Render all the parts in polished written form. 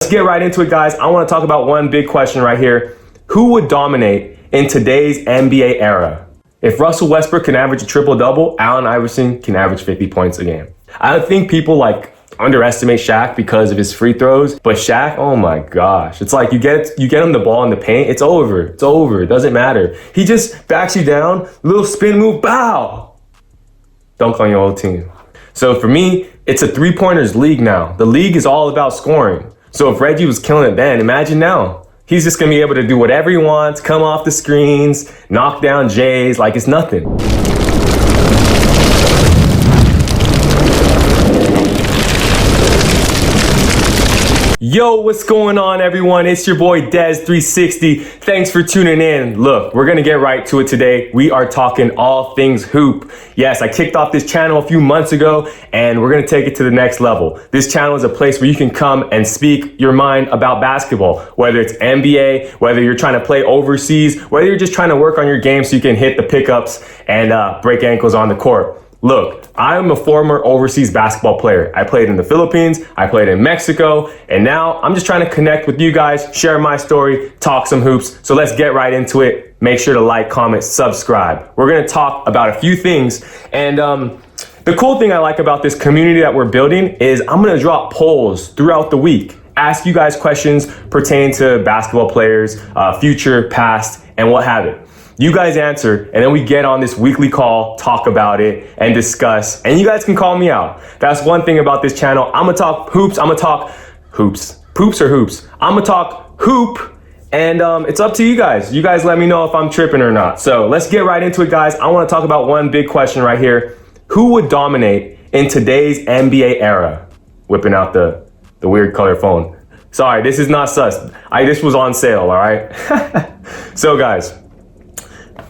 Let's get right into it, guys. I want to talk about one big question right here. Who would dominate in today's NBA era? If Russell Westbrook can average a triple-double, Allen Iverson can average 50 points a game. I think people underestimate Shaq because of his free throws, but Shaq, oh my gosh. It's like you get him the ball in the paint, it's over. It's over. It doesn't matter. He just backs you down, little spin move, bow. Dunk on your whole team. So for me, it's a three-pointers league now. The league is all about scoring. So if Reggie was killing it then, imagine now. He's just gonna be able to do whatever he wants, come off the screens, knock down Jays like it's nothing. Yo, what's going on, everyone? It's your boy Des360. Thanks for tuning in. Look, we're gonna get right to it today. We are talking all things hoop. Yes, I kicked off this channel a few months ago, and we're gonna take it to the next level. This channel is a place where you can come and speak your mind about basketball, whether it's NBA, whether you're trying to play overseas, whether you're just trying to work on your game so you can hit the pickups and break ankles on the court. Look, I'm a former overseas basketball player. I played in the Philippines, I played in Mexico, and now I'm just trying to connect with you guys, share my story, talk some hoops. So let's get right into it. Make sure to like, comment, subscribe. We're gonna talk about a few things. And the cool thing I like about this community that we're building is I'm gonna drop polls throughout the week. Ask you guys questions pertaining to basketball players, future, past, and what have it. You guys answer, and then we get on this weekly call, talk about it, and discuss. And you guys can call me out. That's one thing about this channel. I'm gonna talk hoops. I'm gonna talk hoops. Poops or hoops? I'm gonna talk hoop, and it's up to you guys. You guys let me know if I'm tripping or not. So let's get right into it, guys. I wanna talk about one big question right here. Who would dominate in today's NBA era? Whipping out the weird color phone. Sorry, this is not sus. This was on sale, all right? So guys,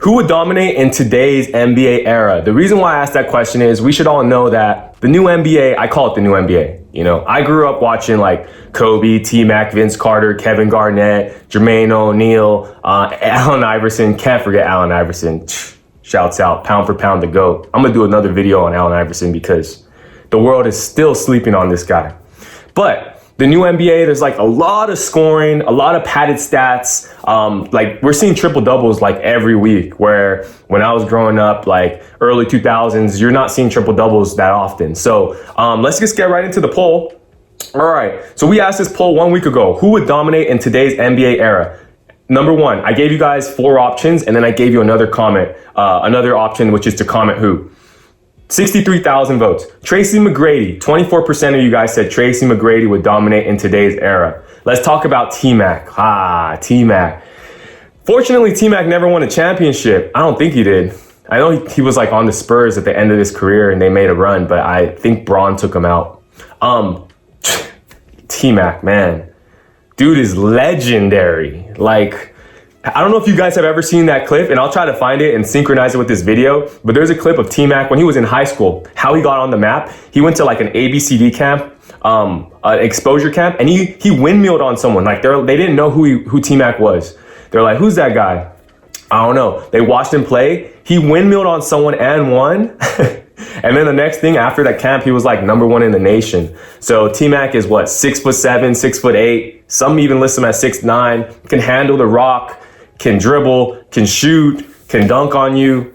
who would dominate in today's NBA era? The reason why I asked that question is we should all know that the new NBA, I call it the new NBA. You know, I grew up watching like Kobe, T-Mac, Vince Carter, Kevin Garnett, Jermaine O'Neal, Allen Iverson. Can't forget Allen Iverson. Shouts out, pound for pound, the GOAT. I'm gonna do another video on Allen Iverson because the world is still sleeping on this guy. But the new NBA, there's like a lot of scoring, a lot of padded stats. Like we're seeing triple doubles like every week, where when I was growing up, like early 2000s, you're not seeing triple doubles that often. So let's just get right into the poll. All right, so we asked this poll 1 week ago. Who would dominate in today's NBA era? Number one, I gave you guys 4 options, and then I gave you another option, which is to comment who. 63,000 votes. Tracy McGrady, 24% of you guys said Tracy McGrady would dominate in today's era. Let's talk about T-Mac. T-Mac. Fortunately, T-Mac never won a championship. I don't think he did. I know he was like on the Spurs at the end of his career and they made a run, but I think Braun took him out. T-Mac, man. Dude is legendary. Like, I don't know if you guys have ever seen that clip, and I'll try to find it and synchronize it with this video, but there's a clip of T-Mac when he was in high school, how he got on the map. He went to like an ABCD camp, an exposure camp, and he windmilled on someone. Like they didn't know who T-Mac was. They're like, who's that guy? I don't know. They watched him play. He windmilled on someone and won. And then the next thing after that camp, he was like #1 in the nation. So T-Mac is what, 6'7", 6'8". Some even list him at 6'9", can handle the rock, can dribble, can shoot, can dunk on you.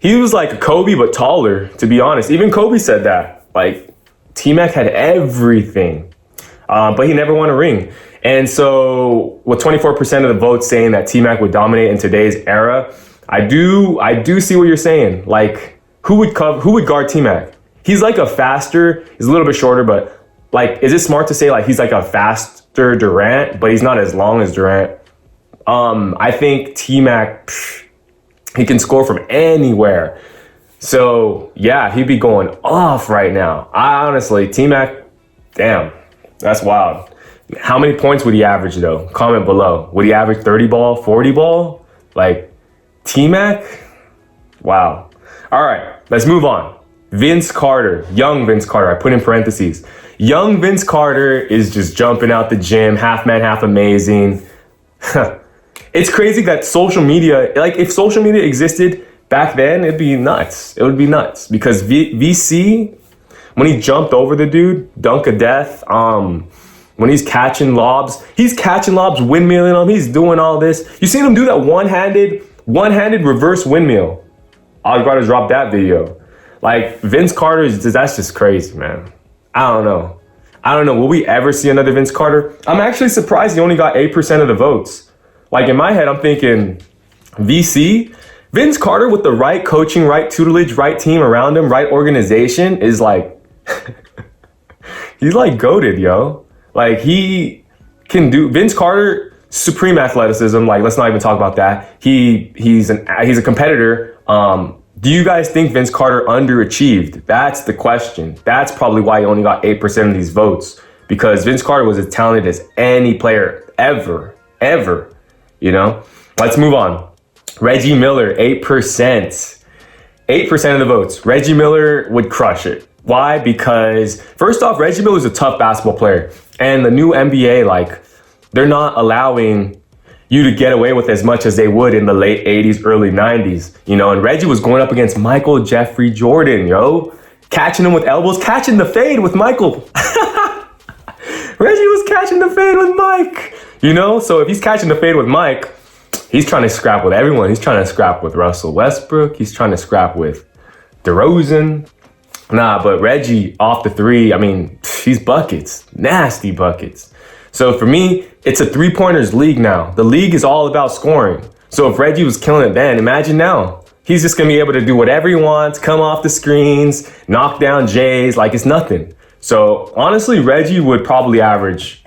He was like a Kobe, but taller, to be honest. Even Kobe said that. Like, T-Mac had everything, but he never won a ring. And so with 24% of the votes saying that T-Mac would dominate in today's era, I do see what you're saying. Like, who would guard T-Mac? He's like he's a little bit shorter, but like, is it smart to say like he's like a faster Durant, but he's not as long as Durant? I think T-Mac, he can score from anywhere. So yeah, he'd be going off right now. Honestly, T-Mac, damn, that's wild. How many points would he average though? Comment below. Would he average 30 ball, 40 ball? Like T-Mac? Wow. All right, let's move on. Vince Carter, young Vince Carter, I put in parentheses. Young Vince Carter is just jumping out the gym, half man, half amazing. It's crazy that social media, like if social media existed back then, it'd be nuts. It would be nuts because VC, when he jumped over the dude, dunk of death, when he's catching lobs, windmilling them, he's doing all this. You seen him do that one-handed reverse windmill. I was about to drop that video. Like, Vince Carter, that's just crazy, man. I don't know. Will we ever see another Vince Carter? I'm actually surprised he only got 8% of the votes. Like, in my head, I'm thinking, VC, Vince Carter with the right coaching, right tutelage, right team around him, right organization is like, he's like goated, yo. Like, he can do, Vince Carter, supreme athleticism. Like, let's not even talk about that. He's a competitor. Do you guys think Vince Carter underachieved? That's the question. That's probably why he only got 8% of these votes, because Vince Carter was as talented as any player ever, you know? Let's move on. Reggie Miller, 8%. 8% of the votes. Reggie Miller would crush it. Why? Because first off, Reggie Miller is a tough basketball player. And the new NBA, like, they're not allowing you to get away with as much as they would in the late 80s, early 90s, you know, and Reggie was going up against Michael Jeffrey Jordan, yo, catching him with elbows, catching the fade with Michael. Reggie was catching the fade with Mike, you know, so if he's catching the fade with Mike, he's trying to scrap with everyone. He's trying to scrap with Russell Westbrook. He's trying to scrap with DeRozan. Nah, but Reggie off the three, I mean, he's buckets, nasty buckets. So for me, it's a three-pointers league now. The league is all about scoring. So if Reggie was killing it then, imagine now. He's just going to be able to do whatever he wants, come off the screens, knock down Jays like it's nothing. So honestly, Reggie would probably average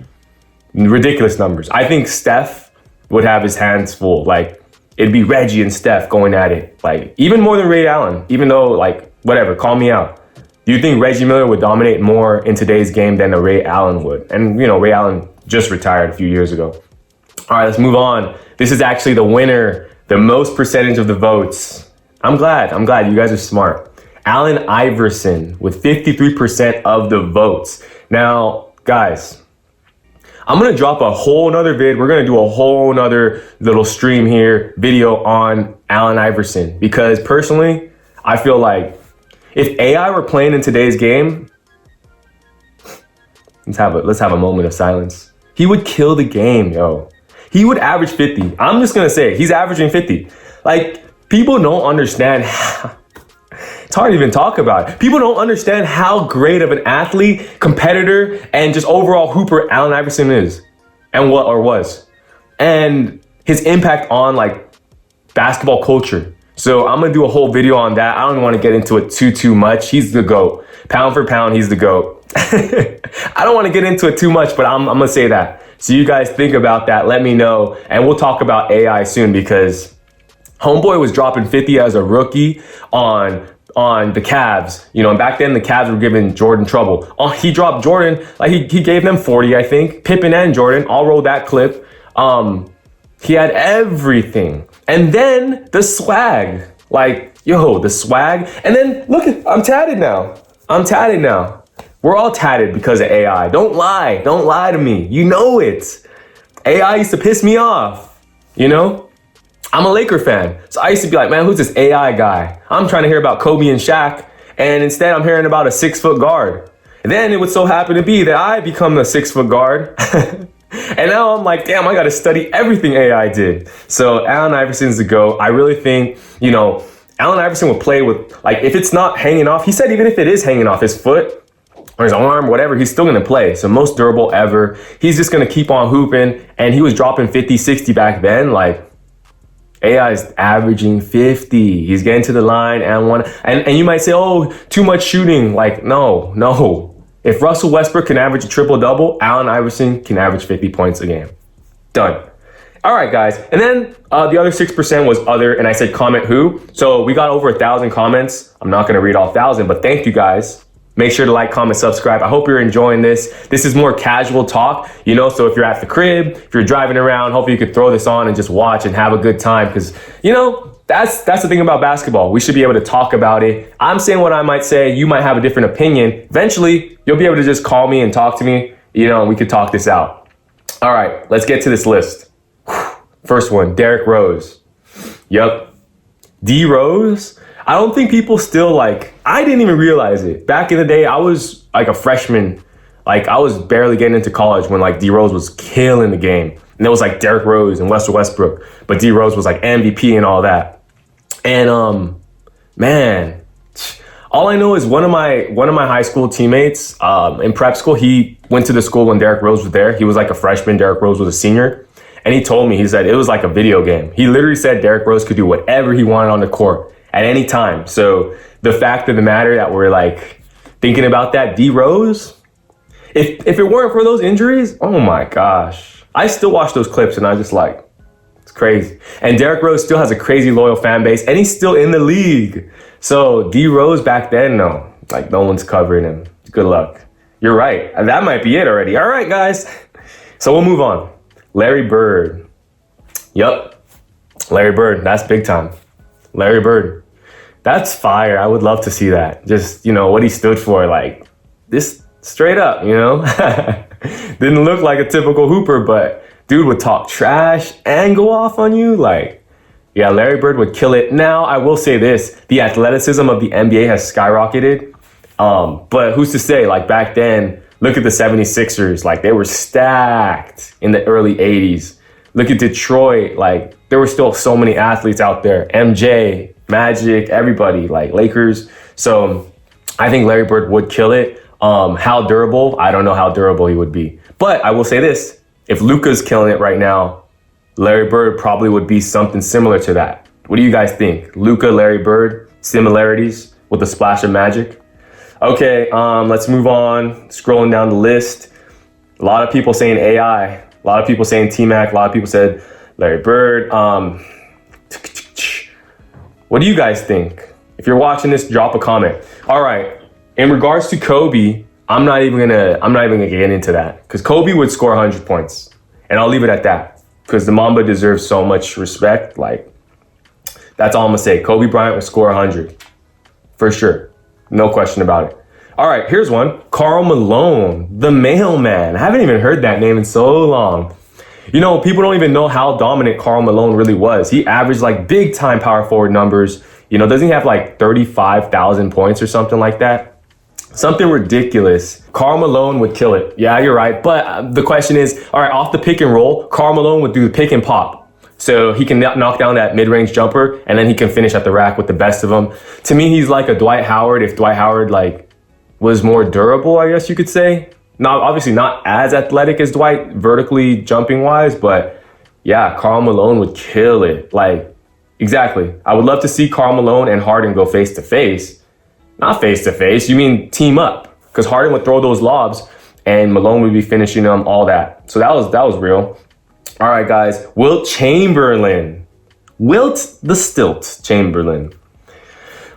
ridiculous numbers. I think Steph would have his hands full. Like, it'd be Reggie and Steph going at it. Like, even more than Ray Allen, even though, like, whatever, call me out. Do you think Reggie Miller would dominate more in today's game than a Ray Allen would? And, you know, Ray Allen just retired a few years ago. All right, let's move on. This is actually the winner, the most percentage of the votes. I'm glad you guys are smart. Allen Iverson with 53% of the votes. Now, guys, I'm gonna drop a whole nother vid. We're gonna do a whole nother little stream here, video on Allen Iverson, because personally, I feel like if AI were playing in today's game, let's have a moment of silence. He would kill the game, yo. He would average 50. I'm just gonna say it. He's averaging 50. Like, people don't understand it's hard to even talk about it. People don't understand how great of an athlete, competitor, and just overall hooper Allen Iverson is, and was, and his impact on, like, basketball culture. So I'm gonna do a whole video on that. I don't want to get into it too much. He's the GOAT. Pound for pound, he's the GOAT. I don't want to get into it too much, but I'm gonna say that. So you guys think about that. Let me know, and we'll talk about AI soon, because Homeboy was dropping 50 as a rookie on the Cavs. You know, and back then the Cavs were giving Jordan trouble. He dropped Jordan, like he gave them 40, I think. Pippen and Jordan, I'll roll that clip. He had everything. And then the swag, like, yo, the swag. And then look, I'm tatted now. We're all tatted because of AI. Don't lie to me. You know it. AI used to piss me off, you know? I'm a Laker fan. So I used to be like, man, who's this AI guy? I'm trying to hear about Kobe and Shaq. And instead I'm hearing about a 6-foot guard. And then it would so happen to be that I become the 6-foot guard. And now I'm like, damn, I got to study everything AI did. So Allen Iverson's the GOAT. I really think, you know, Allen Iverson would play with, like, if it's not hanging off, he said even if it is hanging off his foot or his arm, whatever, he's still going to play. So most durable ever. He's just going to keep on hooping. And he was dropping 50, 60 back then. Like, AI is averaging 50. He's getting to the line and you might say, oh, too much shooting. Like, no. If Russell Westbrook can average a triple-double, Allen Iverson can average 50 points a game. Done. All right, guys. And then the other 6% was other, and I said comment who. So we got over 1,000 comments. I'm not going to read all 1,000, but thank you guys. Make sure to like, comment, subscribe. I hope you're enjoying this. This is more casual talk, you know, so if you're at the crib, if you're driving around, hopefully you could throw this on and just watch and have a good time, because, you know, that's the thing about basketball. We should be able to talk about it. I'm saying what I might say. You might have a different opinion. Eventually, you'll be able to just call me and talk to me, you know, and we could talk this out. All right, let's get to this list. First one, Derrick Rose. Yep. D Rose. I don't think people still, like, I didn't even realize it. Back in the day, I was like a freshman Like, I was barely getting into college when like D Rose was killing the game. And it was like Derrick Rose and Russell Westbrook. But D Rose was like MVP and all that. And man, all I know is one of my high school teammates in prep school, he went to the school when Derrick Rose was there. He was like a freshman, Derrick Rose was a senior. And he told me, he said it was like a video game. He literally said Derrick Rose could do whatever he wanted on the court at any time. So the fact of the matter that we're like thinking about that, D Rose, if it weren't for those injuries, oh my gosh. I still watch those clips and I just like, it's crazy. And Derrick Rose still has a crazy loyal fan base and he's still in the league. So D Rose back then, no, like no one's covering him. Good luck. You're right. That might be it already. All right, guys. So we'll move on. Larry Bird. Yup. Larry Bird. That's big time. Larry Bird. That's fire. I would love to see that. Just, what he stood for. Like, this straight up, Didn't look like a typical hooper, but dude would talk trash and go off on you. Like, yeah, Larry Bird would kill it. Now, I will say this. The athleticism of the NBA has skyrocketed. But who's to say? Like, back then, look at the 76ers. Like, they were stacked in the early 80s. Look at Detroit. Like, there were still so many athletes out there. MJ, Magic, everybody, like Lakers. So I think Larry Bird would kill it. How durable? I don't know how durable he would be. But I will say this. If Luka's killing it right now, Larry Bird probably would be something similar to that. What do you guys think? Luka, Larry Bird, similarities with a splash of magic? Okay, let's move on. Scrolling down the list. A lot of people saying AI. A lot of people saying T-Mac. A lot of people said Larry Bird. What do you guys think? If you're watching this, drop a comment. All right. In regards to Kobe, I'm not even gonna get into that because Kobe would score 100 points, and I'll leave it at that because the Mamba deserves so much respect. Like, that's all I'm gonna say. Kobe Bryant would score 100 for sure, no question about it. All right, here's one. Karl Malone, the mailman. I haven't even heard that name in so long. People don't even know how dominant Karl Malone really was. He averaged like big time power forward numbers. Doesn't he have like 35,000 points or something like that? Something ridiculous. Karl Malone would kill it. Yeah, you're right. But the question is, all right, off the pick and roll, Karl Malone would do the pick and pop. So he can knock down that mid-range jumper and then he can finish at the rack with the best of them. To me, he's like a Dwight Howard. If Dwight Howard was more durable, I guess you could say. Obviously not as athletic as Dwight vertically jumping wise, but yeah, Karl Malone would kill it. Like, exactly. I would love to see Karl Malone and Harden go face to face. Not face to face, you mean team up. Because Harden would throw those lobs and Malone would be finishing them, all that. So that was real. All right, guys. Wilt Chamberlain. Wilt the Stilt Chamberlain.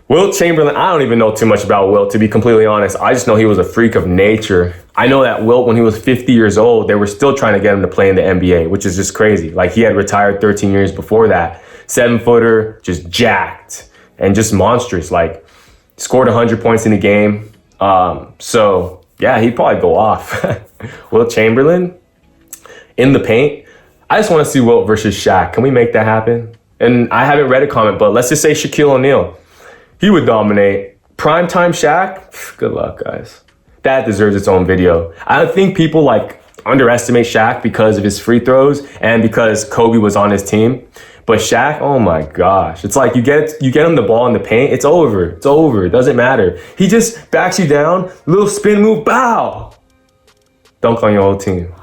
Wilt Chamberlain, I don't even know too much about Wilt, to be completely honest. I just know he was a freak of nature. I know that Wilt, when he was 50 years old, they were still trying to get him to play in the NBA, which is just crazy. Like, he had retired 13 years before that. 7-footer, just jacked and just monstrous. Like, scored 100 points in a game. So, yeah, he'd probably go off. Wilt Chamberlain in the paint. I just want to see Wilt versus Shaq. Can we make that happen? And I haven't read a comment, but let's just say Shaquille O'Neal. He would dominate. Primetime Shaq, good luck, guys. That deserves its own video. I think people underestimate Shaq because of his free throws and because Kobe was on his team. But Shaq, oh my gosh. It's like you get him the ball in the paint, it's over. It's over. It doesn't matter. He just backs you down, little spin move, bow. Dunk on your whole team.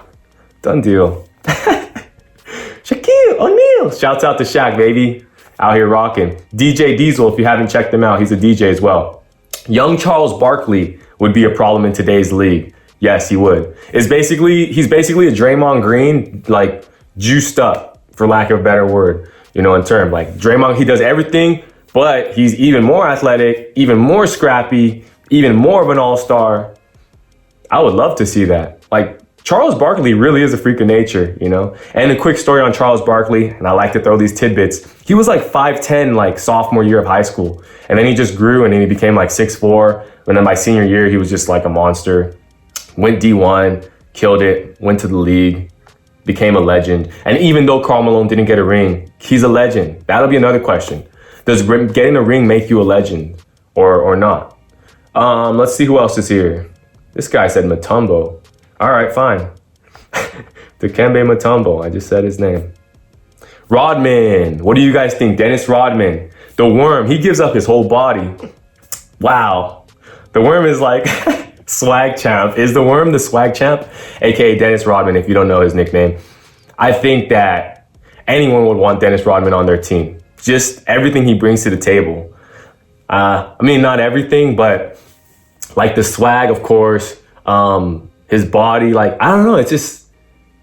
Done deal. Shaquille O'Neal. Shouts out to Shaq, baby. Out here rocking. DJ Diesel, if you haven't checked him out, he's a DJ as well. Young Charles Barkley would be a problem in today's league. Yes, he would. He's basically a Draymond Green, juiced up, for lack of a better word, in term. Like, Draymond, he does everything, but he's even more athletic, even more scrappy, even more of an all-star. I would love to see that. Charles Barkley really is a freak of nature, And a quick story on Charles Barkley, and I like to throw these tidbits. He was 5'10", sophomore year of high school. And then he just grew and then he became 6'4". And then my senior year, he was just a monster. Went D1, killed it, went to the league, became a legend. And even though Karl Malone didn't get a ring, he's a legend. That'll be another question. Does getting a ring make you a legend or not? Let's see who else is here. This guy said Mutombo. All right, fine. Dikembe Mutombo. I just said his name. Rodman. What do you guys think? Dennis Rodman. The Worm. He gives up his whole body. Wow. The Worm is like swag champ. Is the Worm the swag champ? AKA Dennis Rodman, if you don't know his nickname. I think that anyone would want Dennis Rodman on their team. Just everything he brings to the table. I mean, not everything, but like the swag, of course. His body, like, I don't know. It's just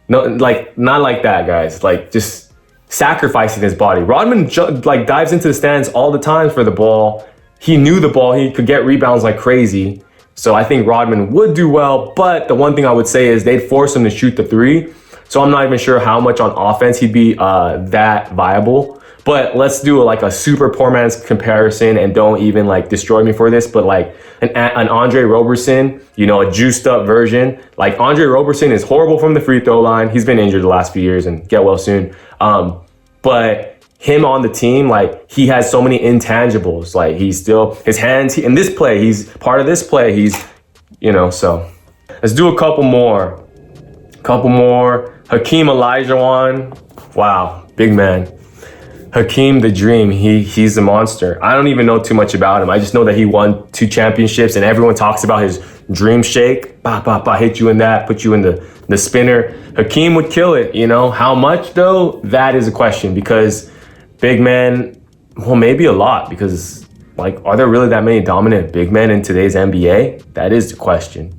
not like that, guys. Like, just sacrificing his body. Rodman like dives into the stands all the time for the ball. He knew the ball. He could get rebounds like crazy. So I think Rodman would do well. But the one thing I would say is they'd force him to shoot the three. So I'm not even sure how much on offense he'd be that viable. But let's do like a super poor man's comparison, and don't even like destroy me for this, but like an Andre Roberson, you know, a juiced up version. Like Andre Roberson is horrible from the free throw line. He's been injured the last few years and get well soon. But him on the team, like he has so many intangibles. Like he's still, his hands, in this play, he's part of this play. He's, you know, so let's do a couple more. Hakeem Olajuwon. Wow, big man. Hakeem the Dream, he's a monster. I don't even know too much about him. I just know that he won 2 championships and everyone talks about his dream shake. Hit you in that, put you in the spinner. Hakeem would kill it, you know. How much though? That is a question, because big man, well, maybe a lot, because like, are there really that many dominant big men in today's NBA? That is the question.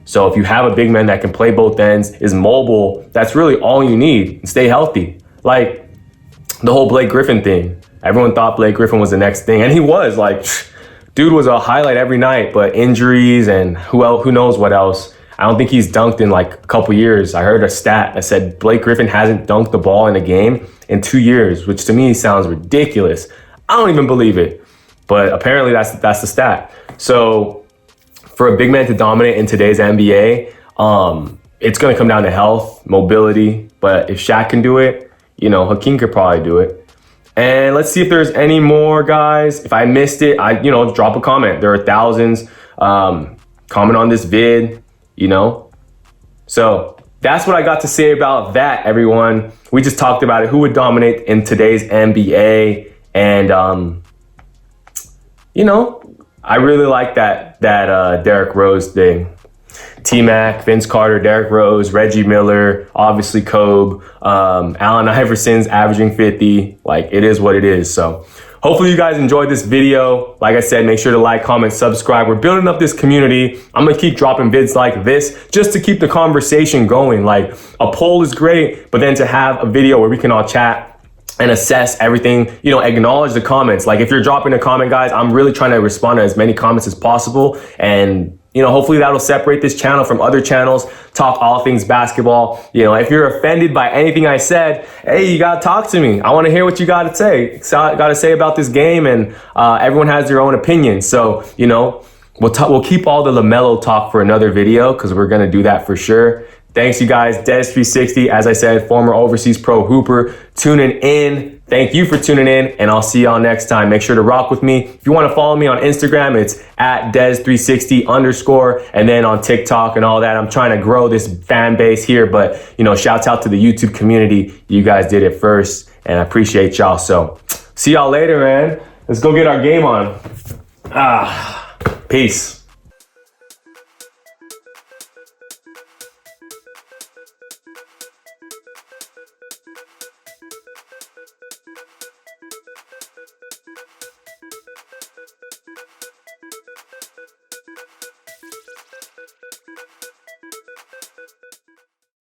So if you have a big man that can play both ends, is mobile, that's really all you need. Stay healthy. Like, the whole Blake Griffin thing. Everyone thought Blake Griffin was the next thing, and he was. Like, dude was a highlight every night, but injuries and who knows what else. I don't think he's dunked in like a couple years. I heard a stat that said Blake Griffin hasn't dunked the ball in a game in 2 years, which to me sounds ridiculous. I don't even believe it, but apparently that's the stat. So for a big man to dominate in today's NBA, it's going to come down to health, mobility, but if Shaq can do it, you know, Hakeem could probably do it. And let's see if there's any more, guys. If I missed it, drop a comment. There are thousands. Comment on this vid, you know. So that's what I got to say about that, everyone. We just talked about it. Who would dominate in today's NBA? And, you know, I really like that Derrick Rose thing. T-Mac, Vince Carter, Derrick Rose, Reggie Miller, obviously Kobe, Allen Iverson's averaging 50. Like, it is what it is. So hopefully you guys enjoyed this video. Like I said, make sure to like, comment, subscribe. We're building up this community. I'm going to keep dropping vids like this just to keep the conversation going. Like, a poll is great, but then to have a video where we can all chat and assess everything, you know, acknowledge the comments. Like, if you're dropping a comment, guys, I'm really trying to respond to as many comments as possible. And you know, hopefully that'll separate this channel from other channels. Talk all things basketball. You know, if you're offended by anything I said, hey, you gotta talk to me. I want to hear what you gotta say. Gotta say about this game, and everyone has their own opinion. So, you know, we'll keep all the LaMelo talk for another video, because we're gonna do that for sure. Thanks, you guys. Des360, as I said, former overseas pro hooper, tuning in. Thank you for tuning in, and I'll see y'all next time. Make sure to rock with me. If you want to follow me on Instagram, it's at Des360_, and then on TikTok and all that. I'm trying to grow this fan base here, but, you know, shouts out to the YouTube community. You guys did it first, and I appreciate y'all. So see y'all later, man. Let's go get our game on. Peace.